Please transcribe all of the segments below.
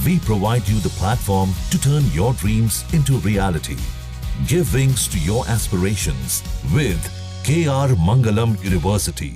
We provide you the platform to turn your dreams into reality. Give wings to your aspirations with KR Mangalam University.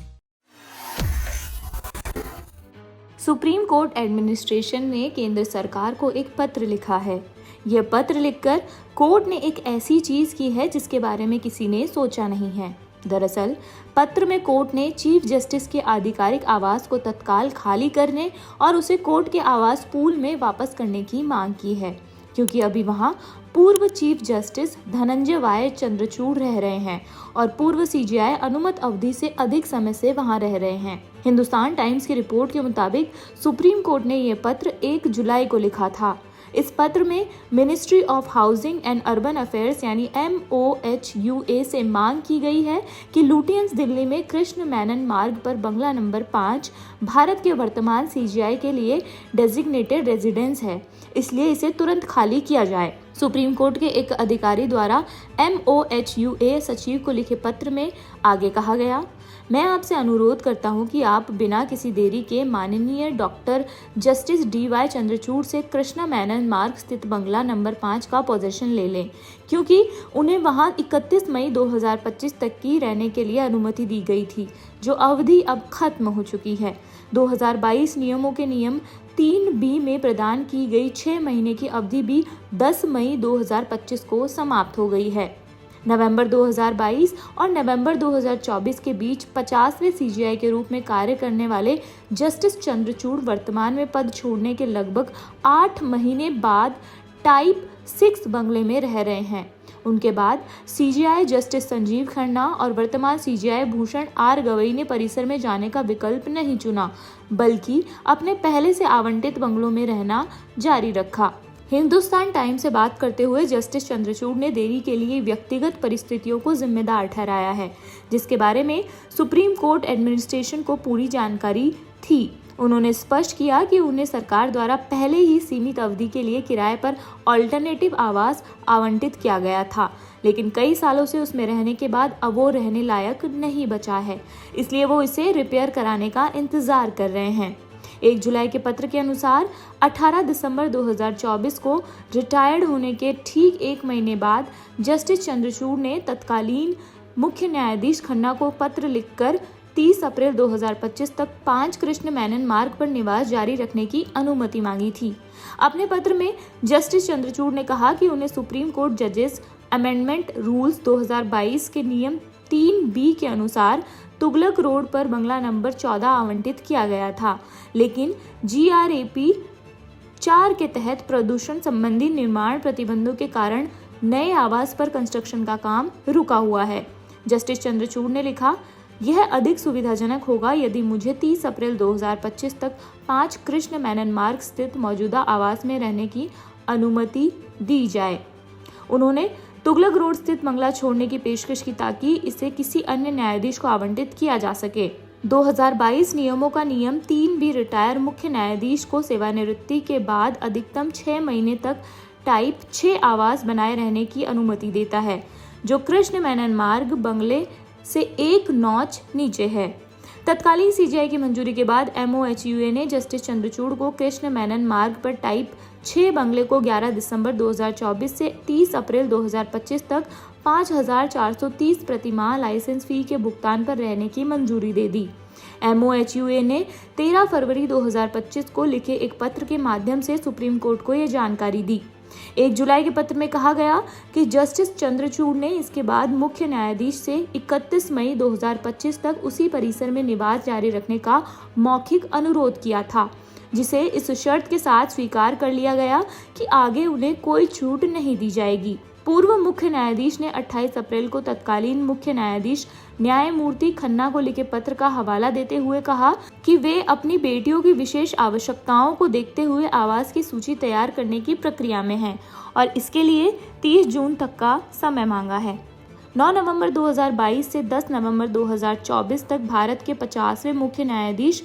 Supreme court administration ने केंद्र सरकार को एक पत्र लिखा है। यह पत्र लिखकर कोर्ट ने एक ऐसी चीज की है जिसके बारे में किसी ने सोचा नहीं है। दरअसल पत्र में कोर्ट ने चीफ जस्टिस के आधिकारिक आवास को तत्काल खाली करने और उसे कोर्ट के आवास पूल में वापस करने की मांग की है, क्योंकि अभी वहां पूर्व chief justice Dhananjaya Y Chandrachud रह रहे हैं और पूर्व सीजेआई अनुमत अवधि से अधिक समय से वहां रह रहे हैं। हिंदुस्तान टाइम्स की रिपोर्ट के मुताबिक सुप्रीम कोर्ट ने यह पत्र 1 जुलाई को लिखा था। इस पत्र में ministry of housing and urban affairs यानी MOHUA से मांग की गई है कि लुटियंस दिल्ली में कृष्ण मेनन मार्ग पर बंगला नंबर 5 भारत के वर्तमान सीजेआई के लिए डेजिग्नेटेड रेजिडेंस है, इसलिए इसे तुरंत खाली किया जाए। सुप्रीम कोर्ट के एक अधिकारी द्वारा MOHUA सचिव को लिखे पत्र में आगे कहा गया, मैं आपसे अनुरोध करता हूं कि आप बिना किसी देरी के माननीय डॉक्टर जस्टिस DY चंद्रचूड़ से कृष्णा मेनन मार्ग स्थित बंगला नंबर 5 का पोजीशन ले लें, क्योंकि उन्हें वहां 31 मई 2025 तक की रहने के लिए अनुमति दी गई थी, जो अवधि अब खत्म हो चुकी है। 2022 नियमों के नियम 3B में प्रदान की गई 6 महीने की अवधि भी 10 मई 2025 को समाप्त हो गई है। नवंबर 2022 और नवंबर 2024 के बीच 50वें सीजेआई के रूप में कार्य करने वाले जस्टिस चंद्रचूड़ वर्तमान में पद छोड़ने के लगभग 8 महीने बाद टाइप 6 बंगले में रह रहे हैं। उनके बाद सीजेआई जस्टिस संजीव खन्ना और वर्तमान सीजेआई भूषण R गवई ने परिसर में जाने का विकल्प नहीं चुना, बल्कि अपने पहले से आवंटित बंगलों में रहना जारी रखा। हिंदुस्तान टाइम्स से बात करते हुए जस्टिस चंद्रचूड़ ने देरी के लिए व्यक्तिगत परिस्थितियों को जिम्मेदार ठहराया है, जिसके बारे में सुप्रीम कोर्ट एडमिनिस्ट्रेशन को पूरी जानकारी थी। उन्होंने स्पष्ट किया कि उन्हें सरकार द्वारा पहले ही सीमित अवधि के लिए किराए पर ऑल्टरनेटिव आवास आवंटित किया गया था, लेकिन कई सालों से उसमें रहने के बाद अब वो रहने लायक नहीं बचा है, इसलिए वो इसे रिपेयर कराने का इंतजार कर रहे हैं। 1 जुलाई के पत्र के अनुसार 18 दिसंबर 2024 को रिटायर्ड होने के ठीक 1 महीने बाद जस्टिस चंद्रचूड़ ने तत्कालीन मुख्य न्यायाधीश खन्ना को पत्र लिखकर 30 अप्रैल 2025 तक 5 कृष्ण मेनन मार्ग पर निवास जारी रखने की अनुमति मांगी थी। अपने पत्र में जस्टिस चंद्रचूड़ ने कहा कि उन्हें सुप्रीम कोर्ट जजेस अमेंडमेंट रूल्स 2022 के नियम 3B के अनुसार तुगलक रोड पर बंगला नंबर 14 आवंटित किया गया था, लेकिन GRAP 4 के तहत प्रदूषण संबंधी निर्माण प्रतिबंधों के कारण नए आवास पर कंस्ट्रक्शन का काम रुका हुआ है। जस्टिस चंद्रचूड़ ने लिखा, यह अधिक सुविधाजनक होगा यदि मुझे 30 अप्रैल 2025 तक 5 कृष्ण मेनन मार्ग स्थित मौजूदा आवास में रहने की अनुमति दी जाए। उन्होंने तुगलक रोड स्थित बंगला छोड़ने की पेशकश की ताकि इसे किसी अन्य न्यायाधीश को आवंटित किया जा सके। 2022 नियमों का नियम 3B रिटायर मुख्य न्यायाधीश को सेवानिवृत्ति के बाद अधिकतम 6 महीने तक टाइप 6 आवास बनाए रहने की अनुमति देता है, जो कृष्ण मेनन मार्ग बंगले से 1 नॉच नीचे है। तत्कालीन सीजेआई की मंजूरी के बाद MOHUA ने जस्टिस चंद्रचूड़ को कृष्ण मेनन मार्ग पर टाइप 6 बंगले को 11 दिसंबर 2024 से 30 अप्रैल 2025 तक 5,430 प्रतिमाह लाइसेंस फी के भुगतान पर रहने की मंजूरी दे दी। MOHUA ने 13 फरवरी 2025 को लिखे एक पत्र के माध्यम से सुप्रीम कोर्ट को यह जानकारी दी। 1 जुलाई के पत्र में कहा गया कि जस्टिस चंद्रचूड़ ने इसके बाद मुख्य न्यायाधीश से 31 मई 2025 तक उसी परिसर में निवास जारी रखने का मौखिक अनुरोध किया था, जिसे इस शर्त के साथ स्वीकार कर लिया गया कि आगे उन्हें कोई छूट नहीं दी जाएगी। पूर्व मुख्य न्यायाधीश ने 28 अप्रैल को तत्कालीन मुख्य न्यायाधीश न्यायमूर्ति खन्ना को लिखे पत्र का हवाला देते हुए कहा कि वे अपनी बेटियों की विशेष आवश्यकताओं को देखते हुए आवास की सूची तैयार करने की प्रक्रिया में हैं और इसके लिए 30 जून तक का समय मांगा है। 9 नवंबर 2022 से 10 नवंबर 2024 तक भारत के 50वें मुख्य न्यायाधीश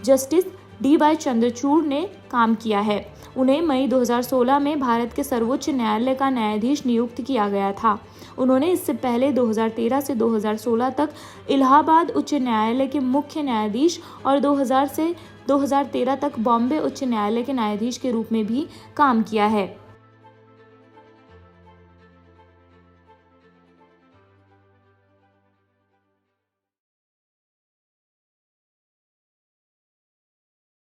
जस्टिस DY चंद्रचूड़ ने काम किया है। उन्हें मई 2016 में भारत के सर्वोच्च न्यायालय का न्यायाधीश नियुक्त किया गया था। उन्होंने इससे पहले 2013 से 2016 तक इलाहाबाद उच्च न्यायालय के मुख्य न्यायाधीश और 2000 से 2013 तक बॉम्बे उच्च न्यायालय के न्यायाधीश के रूप में भी काम किया है।